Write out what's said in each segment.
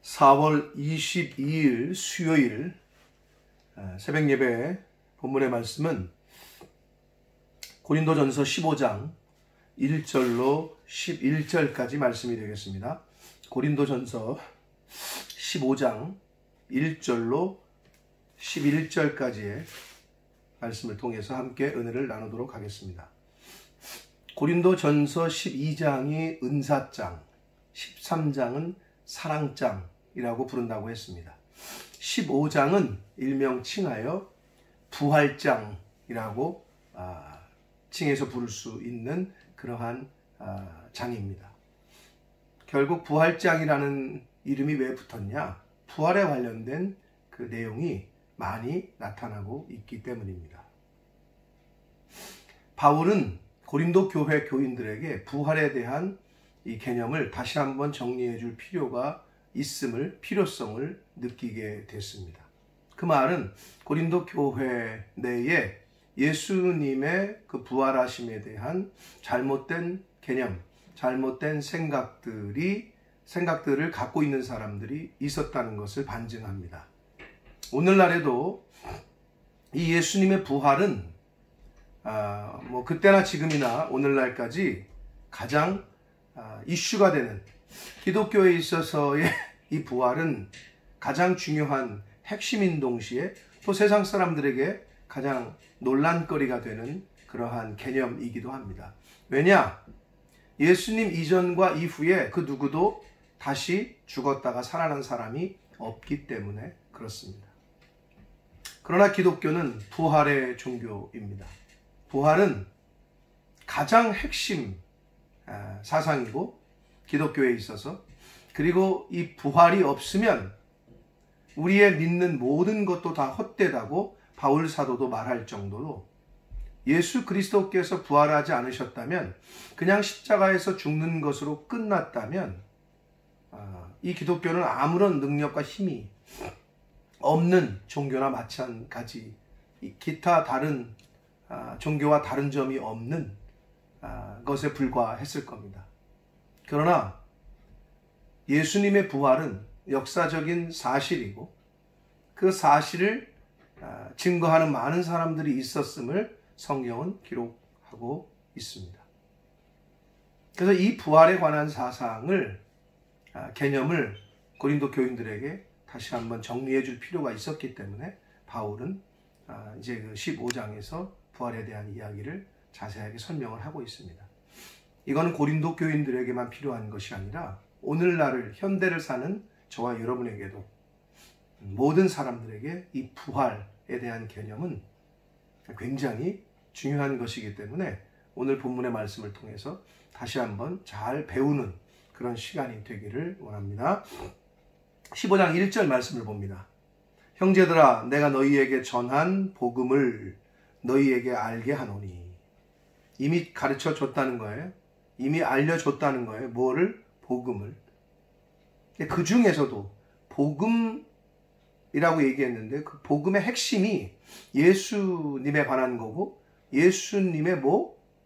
4월 22일 수요일 새벽 예배 본문의 말씀은 고린도전서 15장 1절로 11절까지 말씀이 되겠습니다. 고린도전서 15장 1절로 11절까지의 말씀을 통해서 함께 은혜를 나누도록 하겠습니다. 고린도전서 12장이 은사장, 13장은 사랑장이라고 부른다고 했습니다. 15장은 일명 칭하여 부활장이라고 칭해서 부를 수 있는 그러한 장입니다. 결국 부활장이라는 이름이 왜 붙었냐? 부활에 관련된 그 내용이 많이 나타나고 있기 때문입니다. 바울은 고린도 교회 교인들에게 부활에 대한 이 개념을 다시 한번 정리해 줄 필요성을 느끼게 됐습니다. 그 말은 고린도 교회 내에 예수님의 그 부활하심에 대한 잘못된 개념, 잘못된 생각들을 갖고 있는 사람들이 있었다는 것을 반증합니다. 오늘날에도 이 예수님의 부활은 그때나 지금이나 오늘날까지 가장 이슈가 되는, 기독교에 있어서의 이 부활은 가장 중요한 핵심인 동시에 또 세상 사람들에게 가장 논란거리가 되는 그러한 개념이기도 합니다. 왜냐? 예수님 이전과 이후에 그 누구도 다시 죽었다가 살아난 사람이 없기 때문에 그렇습니다. 그러나 기독교는 부활의 종교입니다. 부활은 가장 핵심 사상이고 기독교에 있어서, 그리고 이 부활이 없으면 우리의 믿는 모든 것도 다 헛되다고 바울 사도도 말할 정도로, 예수 그리스도께서 부활하지 않으셨다면, 그냥 십자가에서 죽는 것으로 끝났다면 이 기독교는 아무런 능력과 힘이 없는 종교나 마찬가지, 기타 다른 종교와 다른 점이 없는 것에 불과했을 겁니다. 그러나 예수님의 부활은 역사적인 사실이고, 그 사실을 증거하는 많은 사람들이 있었음을 성경은 기록하고 있습니다. 그래서 이 부활에 관한 사상을, 개념을 고린도 교인들에게 다시 한번 정리해 줄 필요가 있었기 때문에 바울은 이제 그 15장에서 부활에 대한 이야기를 자세하게 설명을 하고 있습니다. 이거는 고린도 교인들에게만 필요한 것이 아니라 오늘날을, 현대를 사는 저와 여러분에게도, 모든 사람들에게 이 부활에 대한 개념은 굉장히 중요한 것이기 때문에 오늘 본문의 말씀을 통해서 다시 한번 잘 배우는 그런 시간이 되기를 원합니다. 15장 1절 말씀을 봅니다. 형제들아, 내가 너희에게 전한 복음을 너희에게 알게 하노니. 이미 가르쳐 줬다는 거예요. 이미 알려줬다는 거예요. 뭐를? 복음을. 그 중에서도 복음이라고 얘기했는데, 그 복음의 핵심이 예수님에 관한 거고, 예수님의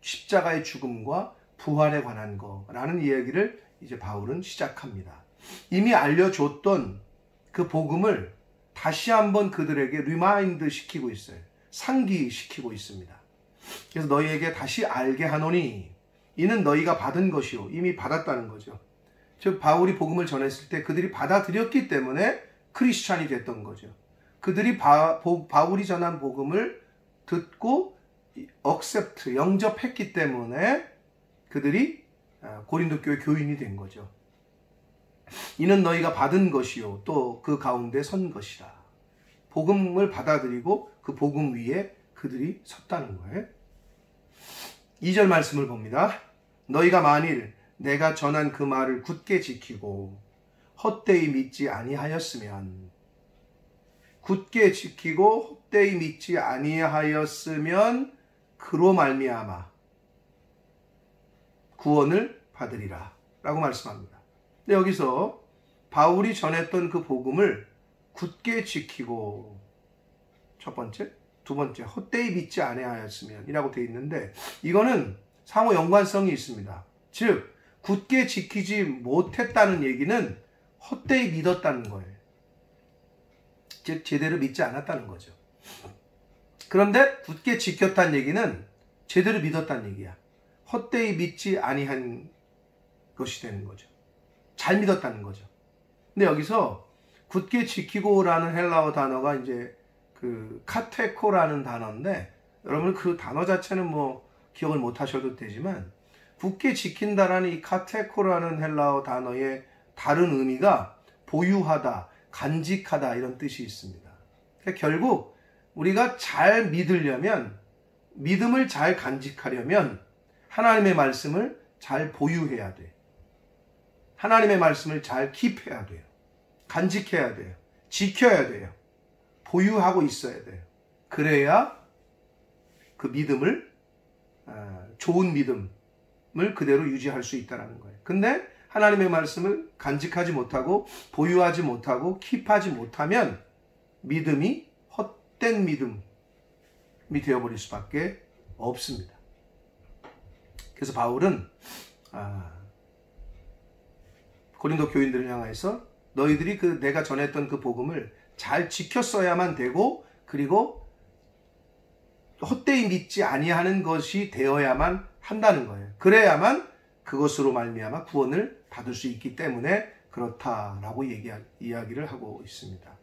십자가의 죽음과 부활에 관한 거라는 이야기를 이제 바울은 시작합니다. 이미 알려줬던 그 복음을 다시 한번 그들에게 리마인드 시키고 있어요. 상기시키고 있습니다. 그래서 너희에게 다시 알게 하노니, 이는 너희가 받은 것이요. 이미 받았다는 거죠. 즉 바울이 복음을 전했을 때 그들이 받아들였기 때문에 크리스찬이 됐던 거죠. 그들이 바울이 전한 복음을 듣고 영접했기 때문에 그들이 고린도 교회 교인이 된 거죠. 이는 너희가 받은 것이요 또 그 가운데 선 것이라. 복음을 받아들이고 그 복음 위에 그들이 섰다는 거예요. 2절 말씀을 봅니다. 너희가 만일 내가 전한 그 말을 굳게 지키고 헛되이 믿지 아니하였으면, 굳게 지키고 헛되이 믿지 아니하였으면 그로 말미암아 구원을 받으리라 라고 말씀합니다. 근데 여기서 바울이 전했던 그 복음을 굳게 지키고, 첫 번째, 두 번째, 헛되이 믿지 아니하였으면 이라고 되어 있는데, 이거는 상호 연관성이 있습니다. 즉 굳게 지키지 못했다는 얘기는 헛되이 믿었다는 거예요. 즉 제대로 믿지 않았다는 거죠. 그런데 굳게 지켰다는 얘기는 제대로 믿었다는 얘기야. 헛되이 믿지 아니한 것이 되는 거죠. 잘 믿었다는 거죠. 근데 여기서 굳게 지키고라는 헬라어 단어가 이제 그 카테코라는 단어인데, 여러분 그 단어 자체는 뭐 기억을 못 하셔도 되지만, 굳게 지킨다라는 이 카테코라는 헬라어 단어의 다른 의미가 보유하다, 간직하다 이런 뜻이 있습니다. 그러니까 결국 우리가 잘 믿으려면, 믿음을 잘 간직하려면 하나님의 말씀을 잘 보유해야 돼. 하나님의 말씀을 잘 킵해야 돼요. 간직해야 돼요. 지켜야 돼요. 보유하고 있어야 돼요. 그래야 그 믿음을, 좋은 믿음을 그대로 유지할 수 있다는 거예요. 근데 하나님의 말씀을 간직하지 못하고 보유하지 못하고 킵하지 못하면 믿음이 헛된 믿음이 되어버릴 수밖에 없습니다. 그래서 바울은 고린도 교인들을 향해서 너희들이 내가 전했던 그 복음을 잘 지켰어야만 되고, 그리고 헛되이 믿지 아니하는 것이 되어야만 한다는 거예요. 그래야만 그것으로 말미암아 구원을 받을 수 있기 때문에 그렇다라고 이야기를 하고 있습니다.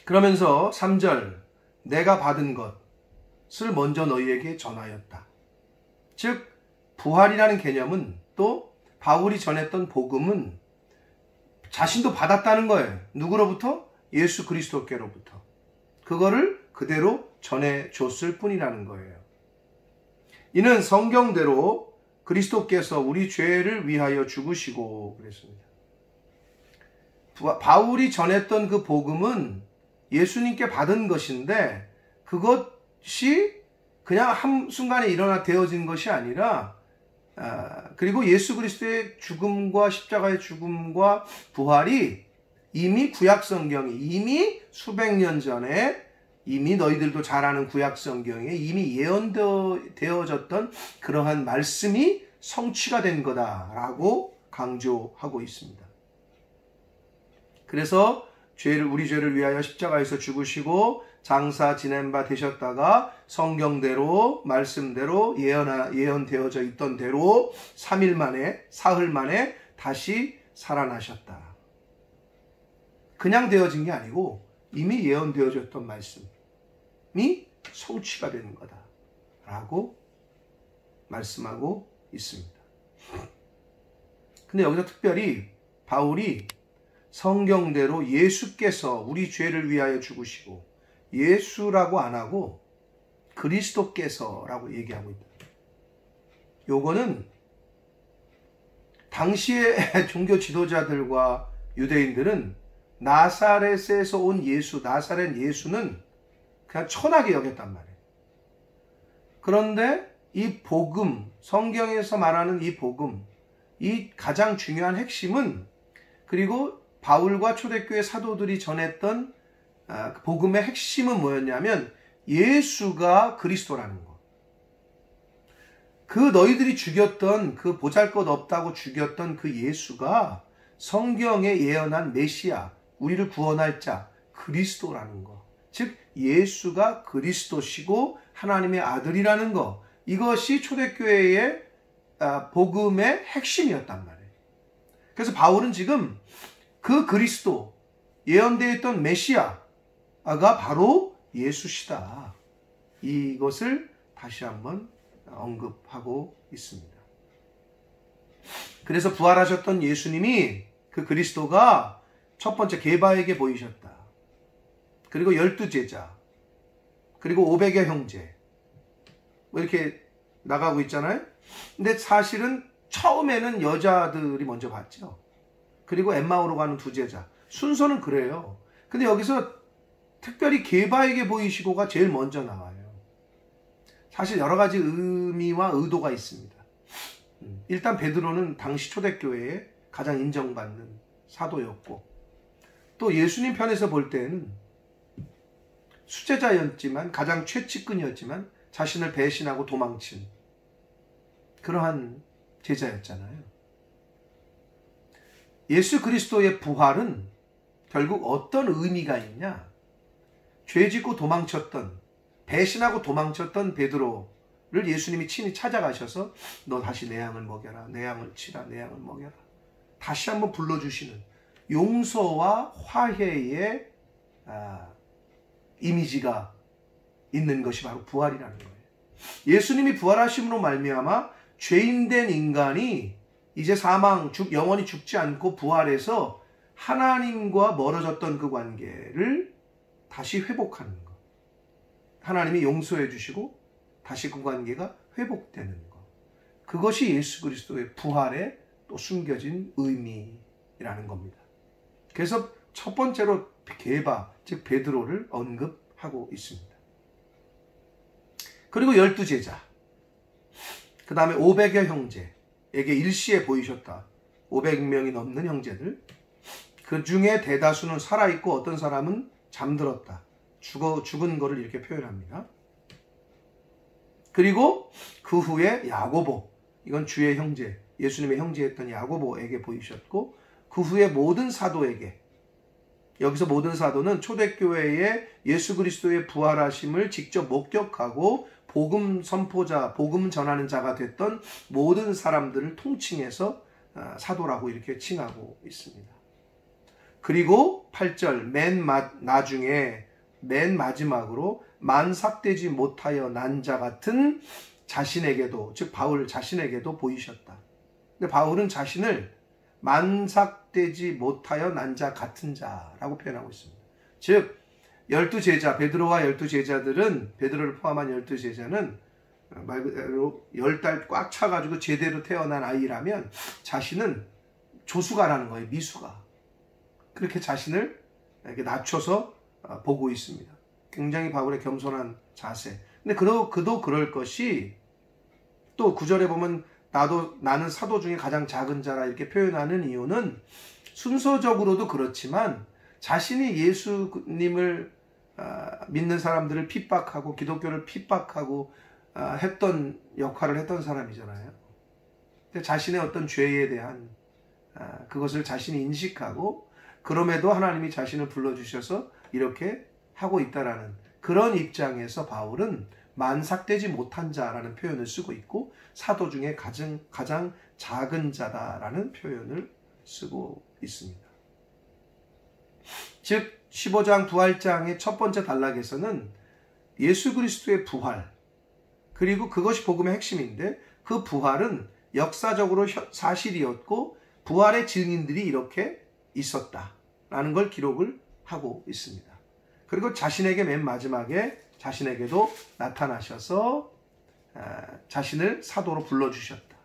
그러면서 3절, 내가 받은 것을 먼저 너희에게 전하였다. 즉 부활이라는 개념은, 또 바울이 전했던 복음은 자신도 받았다는 거예요. 누구로부터? 예수 그리스도께로부터. 그거를 그대로 전해줬을 뿐이라는 거예요. 이는 성경대로 그리스도께서 우리 죄를 위하여 죽으시고 그랬습니다. 바울이 전했던 그 복음은 예수님께 받은 것인데, 그것이 그냥 한순간에 되어진 것이 아니라, 그리고 예수 그리스도의 죽음과 십자가의 죽음과 부활이 이미 구약 성경이, 이미 수백 년 전에, 이미 너희들도 잘 아는 구약 성경에 이미 예언되어졌던 그러한 말씀이 성취가 된 거다라고 강조하고 있습니다. 그래서 우리 죄를 위하여 십자가에서 죽으시고 장사 지낸 바 되셨다가 성경대로, 말씀대로, 예언되어져 있던 대로 3일 만에, 사흘 만에 다시 살아나셨다. 그냥 되어진 게 아니고 이미 예언되어졌던 말씀이 성취가 되는 거다라고 말씀하고 있습니다. 근데 여기서 특별히 바울이 성경대로 예수께서 우리 죄를 위하여 죽으시고, 예수라고 안 하고 그리스도께서라고 얘기하고 있다. 요거는 당시의 종교 지도자들과 유대인들은 나사렛에서 온 예수, 나사렛 예수는 그냥 천하게 여겼단 말이에요. 그런데 이 복음, 성경에서 말하는 이 복음, 이 가장 중요한 핵심은, 그리고 바울과 초대교회 사도들이 전했던 복음의 핵심은 뭐였냐면 예수가 그리스도라는 것. 그 너희들이 죽였던, 그 보잘것없다고 죽였던 그 예수가 성경에 예언한 메시아, 우리를 구원할 자, 그리스도라는 것. 즉 예수가 그리스도시고 하나님의 아들이라는 것. 이것이 초대교회의 복음의 핵심이었단 말이에요. 그래서 바울은 지금 그 그리스도, 예언되어 있던 메시아가 바로 예수시다. 이것을 다시 한번 언급하고 있습니다. 그래서 부활하셨던 예수님이, 그 그리스도가 첫 번째 게바에게 보이셨다. 그리고 12제자, 그리고 500여 형제, 뭐 이렇게 나가고 있잖아요. 근데 사실은 처음에는 여자들이 먼저 봤죠. 그리고 엠마오로 가는 두 제자. 순서는 그래요. 근데 여기서 특별히 게바에게 보이시고가 제일 먼저 나와요. 사실 여러 가지 의미와 의도가 있습니다. 일단 베드로는 당시 초대교회에 가장 인정받는 사도였고, 또 예수님 편에서 볼 때는 수제자였지만, 가장 최측근이었지만 자신을 배신하고 도망친 그러한 제자였잖아요. 예수 그리스도의 부활은 결국 어떤 의미가 있냐? 죄 짓고 도망쳤던, 배신하고 도망쳤던 베드로를 예수님이 친히 찾아가셔서 너 다시 내 양을 먹여라, 내 양을 치라, 내 양을 먹여라, 다시 한번 불러주시는 용서와 화해의 이미지가 있는 것이 바로 부활이라는 거예요. 예수님이 부활하심으로 말미암아 죄인된 인간이 이제 사망, 영원히 죽지 않고 부활해서 하나님과 멀어졌던 그 관계를 다시 회복하는 것. 하나님이 용서해 주시고 다시 그 관계가 회복되는 것. 그것이 예수 그리스도의 부활에 또 숨겨진 의미라는 겁니다. 그래서 첫 번째로 게바, 즉 베드로를 언급하고 있습니다. 그리고 12제자, 그 다음에 500여 형제에게 일시에 보이셨다. 500명이 넘는 형제들, 그 중에 대다수는 살아있고 어떤 사람은 잠들었다. 죽은 거를 이렇게 표현합니다. 그리고 그 후에 야고보, 이건 주의 형제, 예수님의 형제였던 야고보에게 보이셨고, 그 후에 모든 사도에게, 여기서 모든 사도는 초대교회의 예수 그리스도의 부활하심을 직접 목격하고 복음 선포자, 복음 전하는 자가 됐던 모든 사람들을 통칭해서 사도라고 이렇게 칭하고 있습니다. 그리고 8절 나중에 맨 마지막으로 만삭되지 못하여 난 자 같은 자신에게도, 즉 바울 자신에게도 보이셨다. 근데 바울은 자신을 만삭되지 못하여 난 자 같은 자라고 표현하고 있습니다. 즉 12제자, 베드로와 12제자들은, 베드로를 포함한 12제자는 말 그대로 10달 꽉 차가지고 제대로 태어난 아이라면 자신은 조수가라는 거예요. 미수가. 그렇게 자신을 이렇게 낮춰서 보고 있습니다. 굉장히 바울의 겸손한 자세. 근데 그도 그럴 것이, 또 9절에 보면 나는 사도 중에 가장 작은 자라 이렇게 표현하는 이유는 순서적으로도 그렇지만 자신이 예수님을 믿는 사람들을 핍박하고 기독교를 핍박하고 했던 역할을 했던 사람이잖아요. 자신의 어떤 죄에 대한 그것을 자신이 인식하고, 그럼에도 하나님이 자신을 불러주셔서 이렇게 하고 있다라는 그런 입장에서 바울은 만삭되지 못한 자라는 표현을 쓰고 있고, 사도 중에 가장 작은 자다라는 표현을 쓰고 있습니다. 즉 15장 부활장의 첫 번째 단락에서는 예수 그리스도의 부활, 그리고 그것이 복음의 핵심인데, 그 부활은 역사적으로 사실이었고 부활의 증인들이 이렇게 있었다라는 걸 기록을 하고 있습니다. 그리고 자신에게 맨 마지막에 자신에게도 나타나셔서 자신을 사도로 불러주셨다.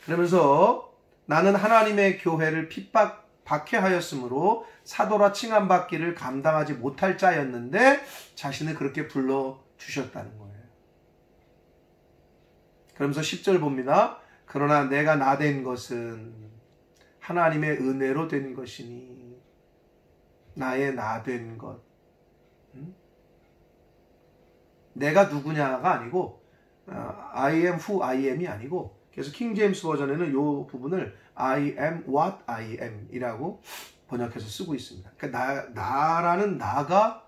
그러면서 나는 하나님의 교회를 박해하였으므로 사도라 칭함받기를 감당하지 못할 자였는데 자신을 그렇게 불러주셨다는 거예요. 그러면서 10절 봅니다. 그러나 내가 나된 것은 하나님의 은혜로 된 것이니, 나의 나된 것. 내가 누구냐가 아니고 I am who I am이 아니고, 그래서 킹 제임스 버전에는 이 부분을 I am what I am 이라고 번역해서 쓰고 있습니다. 그러니까 나라는 나가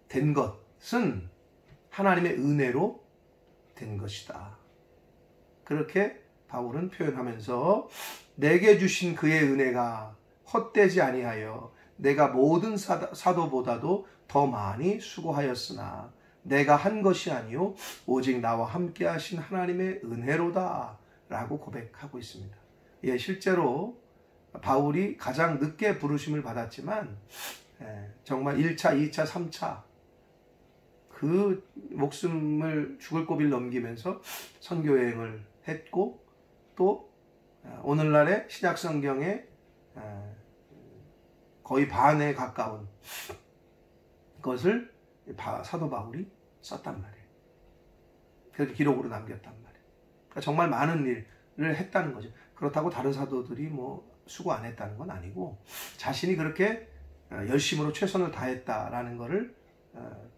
된 것은 하나님의 은혜로 된 것이다. 그렇게 바울은 표현하면서 내게 주신 그의 은혜가 헛되지 아니하여 내가 모든 사도보다도 더 많이 수고하였으나 내가 한 것이 아니요 오직 나와 함께 하신 하나님의 은혜로다 라고 고백하고 있습니다. 예, 실제로 바울이 가장 늦게 부르심을 받았지만 정말 1차, 2차, 3차 그 목숨을 죽을 고비를 넘기면서 선교여행을 했고, 또 오늘날의 신약성경의 거의 반에 가까운 것을 사도 바울이 썼단 말이에요. 그래서 기록으로 남겼단 말이에요. 그러니까 정말 많은 일을 했다는 거죠. 그렇다고 다른 사도들이 수고 안 했다는 건 아니고, 자신이 그렇게 열심으로 최선을 다했다라는 것을,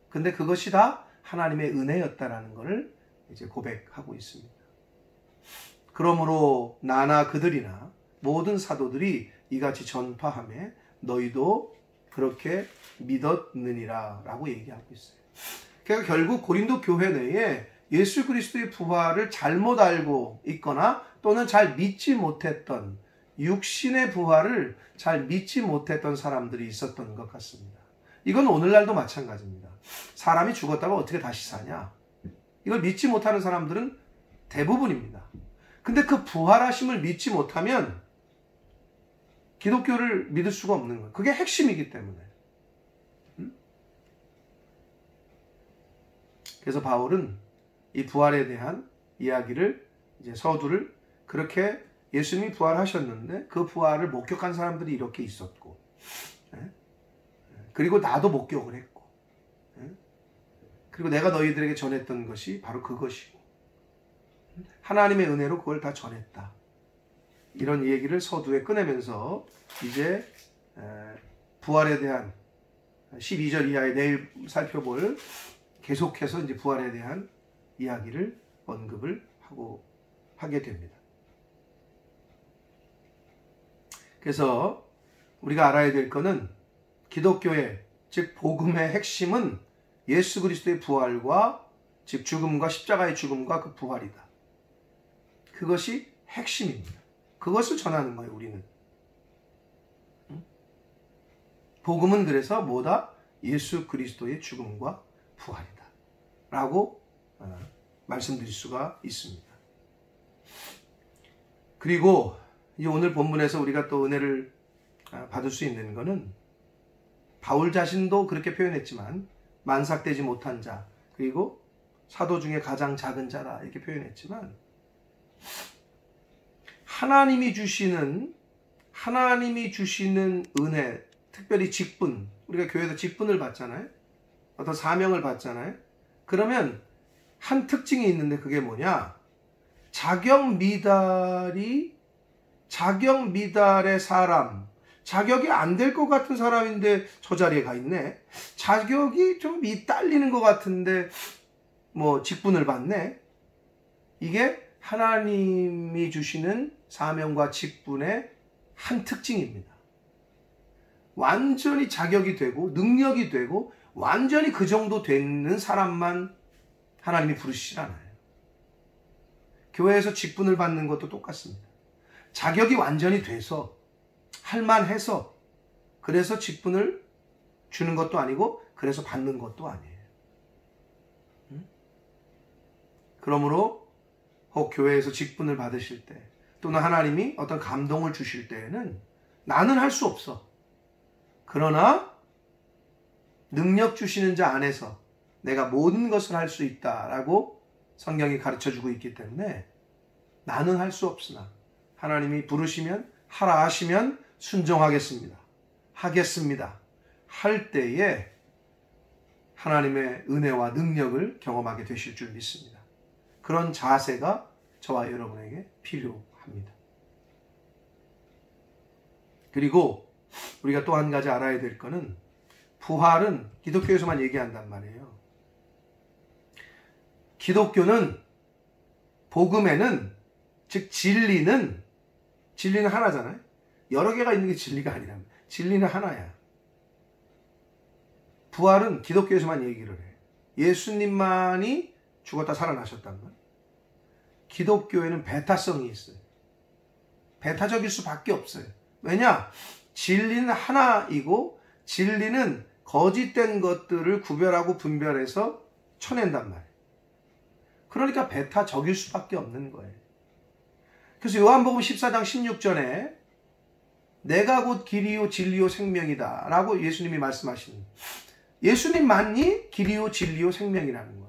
근데 그것이 다 하나님의 은혜였다라는 것을 이제 고백하고 있습니다. 그러므로 나나 그들이나 모든 사도들이 이같이 전파하며 너희도 그렇게 믿었느니라 라고 얘기하고 있어요. 그러니까 결국 고린도 교회 내에 예수 그리스도의 부활을 잘못 알고 있거나 또는 잘 믿지 못했던, 육신의 부활을 잘 믿지 못했던 사람들이 있었던 것 같습니다. 이건 오늘날도 마찬가지입니다. 사람이 죽었다가 어떻게 다시 사냐? 이걸 믿지 못하는 사람들은 대부분입니다. 근데 그 부활하심을 믿지 못하면 기독교를 믿을 수가 없는 거예요. 그게 핵심이기 때문에. 그래서 바울은 이 부활에 대한 이야기를, 이제 서두를 그렇게 예수님이 부활하셨는데 그 부활을 목격한 사람들이 이렇게 있었고, 그리고 나도 목격을 했고, 그리고 내가 너희들에게 전했던 것이 바로 그것이고, 하나님의 은혜로 그걸 다 전했다. 이런 얘기를 서두에 꺼내면서 이제 부활에 대한 12절 이하에 내일 살펴볼 계속해서 이제 부활에 대한 이야기를 언급을 하게 됩니다. 그래서 우리가 알아야 될 것은 기독교의, 즉 복음의 핵심은 예수 그리스도의 부활과, 즉 죽음과 십자가의 죽음과 그 부활이다. 그것이 핵심입니다. 그것을 전하는 거예요, 우리는. 복음은 그래서 뭐다? 예수 그리스도의 죽음과 부활이다 라고 말씀드릴 수가 있습니다. 그리고 이제 오늘 본문에서 우리가 또 은혜를 받을 수 있는 것은 바울 자신도 그렇게 표현했지만 만삭되지 못한 자, 그리고 사도 중에 가장 작은 자라 이렇게 표현했지만, 하나님이 주시는 은혜, 특별히 직분, 우리가 교회에서 직분을 받잖아요. 어떤 사명을 받잖아요. 그러면 한 특징이 있는데 그게 뭐냐? 자격 미달의 사람, 자격이 안 될 것 같은 사람인데 저 자리에 가 있네. 자격이 좀 딸리는 것 같은데 뭐 직분을 받네. 이게 하나님이 주시는 사명과 직분의 한 특징입니다. 완전히 자격이 되고 능력이 되고 완전히 그 정도 되는 사람만 하나님이 부르시질 않아요. 교회에서 직분을 받는 것도 똑같습니다. 자격이 완전히 돼서 할만해서 그래서 직분을 주는 것도 아니고 그래서 받는 것도 아니에요. 그러므로 혹 교회에서 직분을 받으실 때 또는 하나님이 어떤 감동을 주실 때에는 나는 할 수 없어. 그러나 능력 주시는 자 안에서 내가 모든 것을 할 수 있다라고 성경이 가르쳐주고 있기 때문에 나는 할 수 없으나 하나님이 부르시면 하라 하시면 순종하겠습니다. 하겠습니다. 할 때에 하나님의 은혜와 능력을 경험하게 되실 줄 믿습니다. 그런 자세가 저와 여러분에게 필요합니다. 그리고 우리가 또 한 가지 알아야 될 것은 부활은 기독교에서만 얘기한단 말이에요. 기독교는 복음에는 즉 진리는 하나잖아요. 여러 개가 있는 게 진리가 아니라 진리는 하나야. 부활은 기독교에서만 얘기를 해. 예수님만이 죽었다 살아나셨단 말이에요. 기독교에는 배타성이 있어요. 배타적일 수밖에 없어요. 왜냐? 진리는 하나이고 진리는 거짓된 것들을 구별하고 분별해서 쳐낸단 말이에요. 그러니까 배타적일 수밖에 없는 거예요. 그래서 요한복음 14장 16절에 내가 곧 길이요 진리요 생명이다 라고 예수님이 말씀하시는, 예수님만이 길이요 진리요 생명이라는 거예요.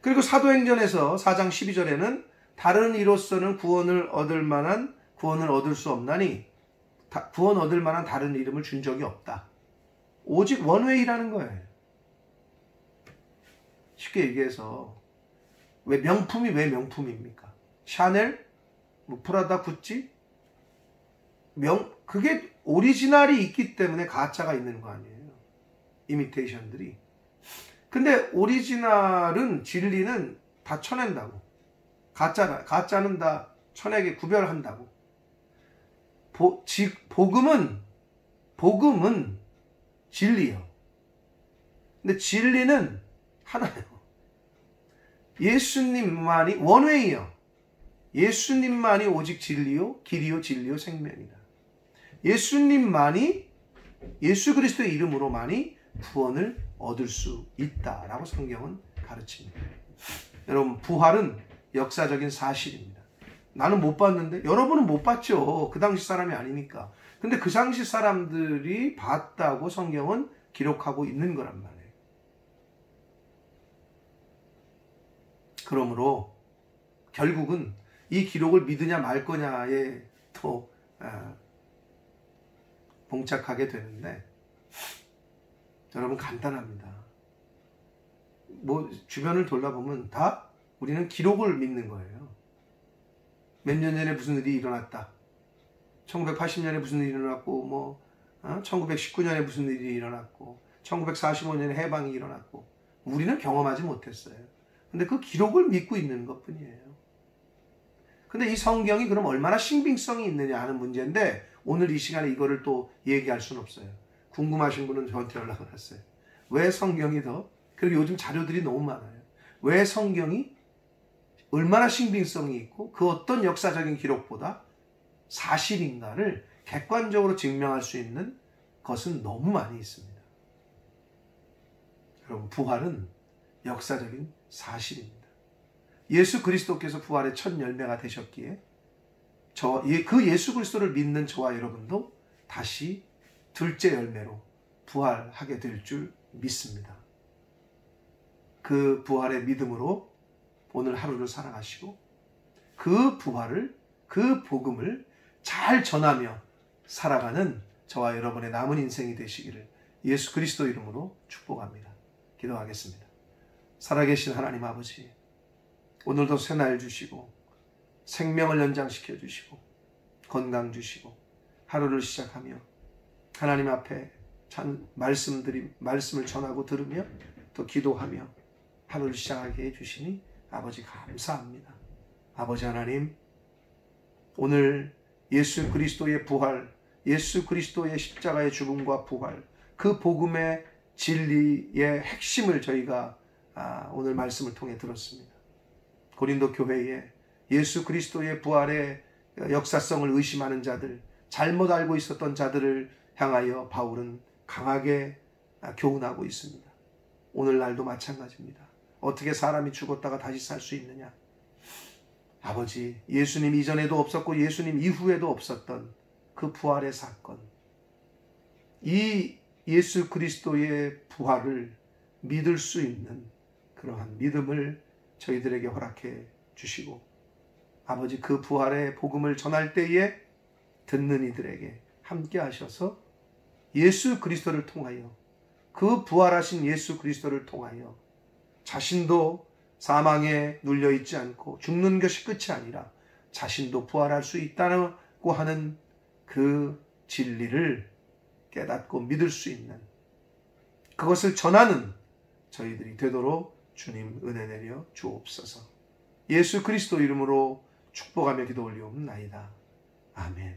그리고 사도행전에서 4장 12절에는 다른 이로서는 구원을 얻을 수 없나니 구원 얻을 만한 다른 이름을 준 적이 없다. 오직 원웨이라는 거예요. 쉽게 얘기해서 왜 명품입니까? 샤넬, 프라다, 구찌, 그게 오리지널이 있기 때문에 가짜가 있는 거 아니에요. 이미테이션들이. 근데 오리지널은 진리는 다 쳐낸다고. 가짜는 다 쳐내게 구별한다고. 복음은 진리요. 근데 진리는 하나예요. 예수님만이 원웨이요. 예수님만이 오직 진리요, 길이요, 진리요, 생명이다. 예수님만이, 예수 그리스도의 이름으로만이 구원을 얻을 수 있다라고 성경은 가르칩니다. 여러분, 부활은 역사적인 사실입니다. 나는 못 봤는데 여러분은 못 봤죠. 그 당시 사람이 아니니까. 근데 그 당시 사람들이 봤다고 성경은 기록하고 있는 거란 말이에요. 그러므로 결국은 이 기록을 믿으냐 말 거냐에 또 봉착하게 되는데, 여러분 간단합니다. 뭐 주변을 돌아보면 다 우리는 기록을 믿는 거예요. 몇 년 전에 무슨 일이 일어났다. 1980년에 무슨 일이 일어났고, 1919년에 무슨 일이 일어났고, 1945년에 해방이 일어났고, 우리는 경험하지 못했어요. 근데 그 기록을 믿고 있는 것 뿐이에요. 근데 이 성경이 그럼 얼마나 신빙성이 있느냐 하는 문제인데, 오늘 이 시간에 이거를 또 얘기할 수는 없어요. 궁금하신 분은 저한테 연락을 하세요. 왜 성경이 그리고 요즘 자료들이 너무 많아요. 왜 성경이 얼마나 신빙성이 있고 그 어떤 역사적인 기록보다 사실인가를 객관적으로 증명할 수 있는 것은 너무 많이 있습니다. 여러분, 부활은 역사적인 사실입니다. 예수 그리스도께서 부활의 첫 열매가 되셨기에 그 예수 그리스도를 믿는 저와 여러분도 다시 둘째 열매로 부활하게 될 줄 믿습니다. 그 부활의 믿음으로 오늘 하루를 살아가시고 그 부활을, 그 복음을 잘 전하며 살아가는 저와 여러분의 남은 인생이 되시기를 예수 그리스도 이름으로 축복합니다. 기도하겠습니다. 살아계신 하나님 아버지, 오늘도 새날 주시고 생명을 연장시켜 주시고 건강 주시고 하루를 시작하며 하나님 앞에 말씀을 전하고 들으며 또 기도하며 하루를 시작하게 해주시니 아버지 감사합니다. 아버지 하나님, 오늘 예수 그리스도의 부활, 예수 그리스도의 십자가의 죽음과 부활, 그 복음의 진리의 핵심을 저희가 오늘 말씀을 통해 들었습니다. 고린도 교회에 예수 그리스도의 부활의 역사성을 의심하는 자들, 잘못 알고 있었던 자들을 향하여 바울은 강하게 교훈하고 있습니다. 오늘날도 마찬가지입니다. 어떻게 사람이 죽었다가 다시 살 수 있느냐? 아버지, 예수님 이전에도 없었고 예수님 이후에도 없었던 그 부활의 사건, 이 예수 그리스도의 부활을 믿을 수 있는 그러한 믿음을 저희들에게 허락해 주시고, 아버지, 그 부활의 복음을 전할 때에 듣는 이들에게 함께 하셔서 예수 그리스도를 통하여, 그 부활하신 예수 그리스도를 통하여 자신도 사망에 눌려있지 않고 죽는 것이 끝이 아니라 자신도 부활할 수 있다고 하는 그 진리를 깨닫고 믿을 수 있는, 그것을 전하는 저희들이 되도록 주님 은혜 내려 주옵소서. 예수 그리스도 이름으로 축복하며 기도 올리옵나이다. 아멘.